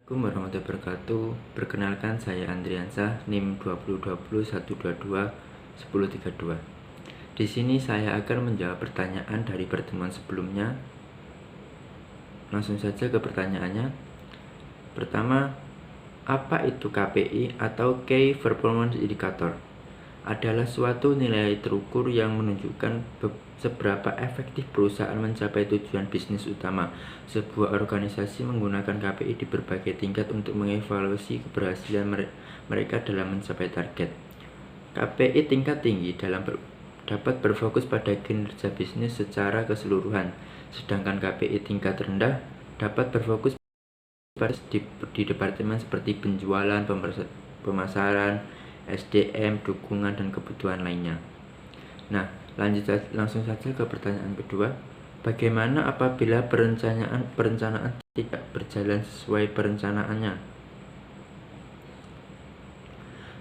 Assalamualaikum warahmatullahi wabarakatuh. Perkenalkan, saya Andriansah, NIM 2020 122 1032. Di sini saya akan menjawab pertanyaan dari pertemuan sebelumnya. Langsung saja ke pertanyaannya. Pertama, apa itu KPI atau Key Performance Indicator? Adalah suatu nilai terukur yang menunjukkan seberapa efektif perusahaan mencapai tujuan bisnis utama. Sebuah organisasi menggunakan KPI di berbagai tingkat untuk mengevaluasi keberhasilan mereka dalam mencapai target. KPI tingkat tinggi dapat berfokus pada kinerja bisnis secara keseluruhan, sedangkan KPI tingkat rendah dapat berfokus di departemen seperti penjualan, pemasaran, SDM, dukungan, dan kebutuhan lainnya. Nah, langsung saja ke pertanyaan kedua. Bagaimana apabila perencanaan tidak berjalan sesuai perencanaannya?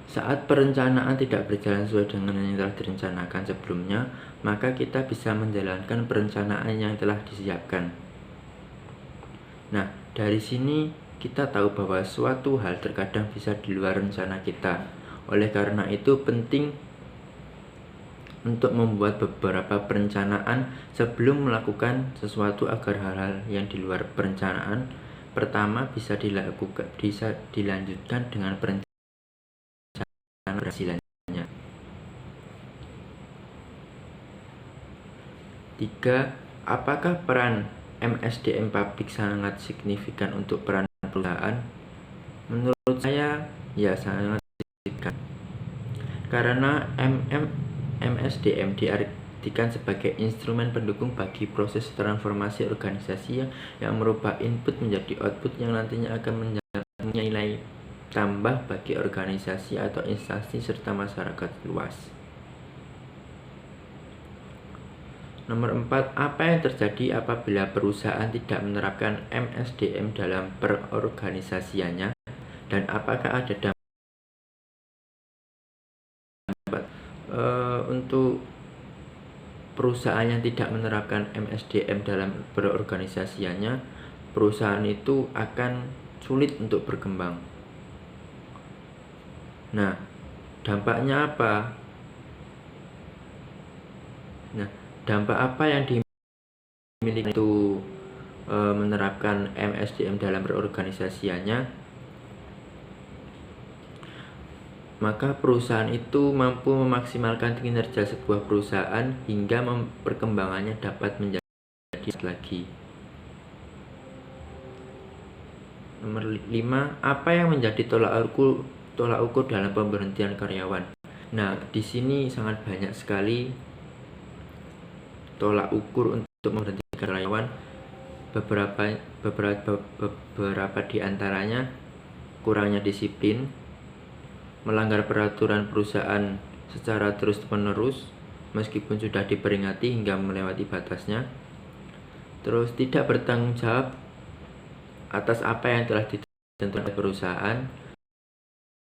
Saat perencanaan tidak berjalan sesuai dengan yang telah direncanakan sebelumnya, maka kita bisa menjalankan perencanaan yang telah disiapkan. Nah, dari sini kita tahu bahwa suatu hal terkadang bisa di luar rencana kita. Oleh karena itu penting untuk membuat beberapa perencanaan sebelum melakukan sesuatu agar hal-hal yang di luar perencanaan pertama bisa dilanjutkan dengan perencanaan keberhasilannya. 3. Apakah peran MSDM Publik sangat signifikan untuk peran perusahaan? Menurut saya, ya sangat signifikan. Karena MSDM diartikan sebagai instrumen pendukung bagi proses transformasi organisasi yang merubah input menjadi output yang nantinya akan mempunyai nilai tambah bagi organisasi atau instansi serta masyarakat luas. Nomor 4, apa yang terjadi apabila perusahaan tidak menerapkan MSDM dalam perorganisasiannya, dan apakah ada dampak untuk perusahaan yang tidak menerapkan MSDM dalam berorganisasiannya? Perusahaan itu akan sulit untuk berkembang. Nah, dampaknya apa? Nah, dampak apa yang dimiliki itu menerapkan MSDM dalam berorganisasiannya? Maka perusahaan itu mampu memaksimalkan kinerja sebuah perusahaan hingga perkembangannya dapat menjadi lagi. Nomor 5, apa yang menjadi tolak ukur dalam pemberhentian karyawan? Nah, di sini sangat banyak sekali tolak ukur untuk memberhentikan karyawan. Beberapa di antaranya kurangnya disiplin, melanggar peraturan perusahaan secara terus-menerus meskipun sudah diperingati hingga melewati batasnya, terus tidak bertanggung jawab atas apa yang telah ditentukan oleh perusahaan,